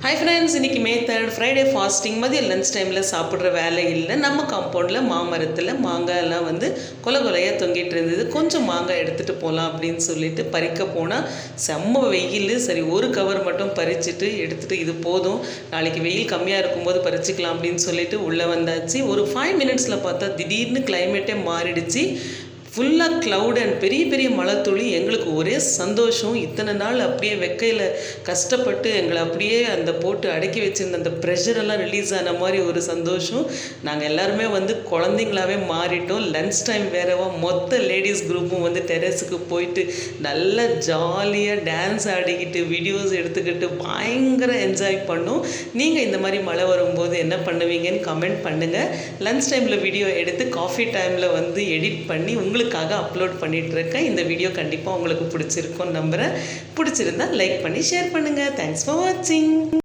Hi friends, இன்றைக்கி மே 3 Friday fasting. மதியம் lunch டைமில் சாப்பிட்ற வேலை இல்லை. நம்ம காம்பவுண்டில் மாமரத்தில் மாங்காயெல்லாம் கொலை கொலையாக தொங்கிட்டு இருந்தது. கொஞ்சம் மாங்காய் எடுத்துகிட்டு போகலாம் அப்படின்னு சொல்லிட்டு பறிக்க போனால் செம்ம வெயில். சரி, ஒரு கவர் மட்டும் பறிச்சுட்டு எடுத்துகிட்டு இது போதும், நாளைக்கு வெயில் கம்மியாக இருக்கும்போது பறிச்சிக்கலாம் அப்படின்னு சொல்லிட்டு உள்ளே வந்தாச்சு. ஒரு 5 மினிட்ஸில் பார்த்தா திடீர்னு கிளைமேட்டே மாறிடுச்சு. ஃபுல்லாக க்ளவுட் அண்ட் பெரிய பெரிய மழை துளி. எங்களுக்கு ஒரே சந்தோஷம். இத்தனை நாள் அப்படியே வெக்கையில் கஷ்டப்பட்டு எங்களை அப்படியே அந்த போட்டு அடக்கி வச்சுருந்த அந்த ப்ரெஷரெல்லாம் ரிலீஸ் ஆன மாதிரி ஒரு சந்தோஷம். நாங்கள் எல்லாருமே குழந்தைங்களாவே மாறிட்டோம். லன்ச் டைம் வேறவா, மொத்த லேடிஸ் குரூப்பும் டெரஸுக்கு போயிட்டு நல்லா ஜாலியாக டான்ஸ் ஆடிக்கிட்டு வீடியோஸ் எடுத்துக்கிட்டு பயங்கர என்ஜாய் பண்ணோம். நீங்கள் இந்த மாதிரி மழை வரும்போது என்ன பண்ணுவீங்கன்னு கமெண்ட் பண்ணுங்கள். லன்ச் டைமில் வீடியோ எடுத்து காஃபி டைமில் எடிட் பண்ணி உங்களுக்காக அப்லோட் பண்ணிகிட்ருக்கேன். இந்த வீடியோ கண்டிப்பாக உங்களுக்கு பிடிச்சிருக்கும்னு நம்புகிறேன். பிடிச்சிருந்தா லைக் பண்ணி ஷேர் பண்ணுங்கள். தேங்க்ஸ் ஃபார் வாட்சிங்.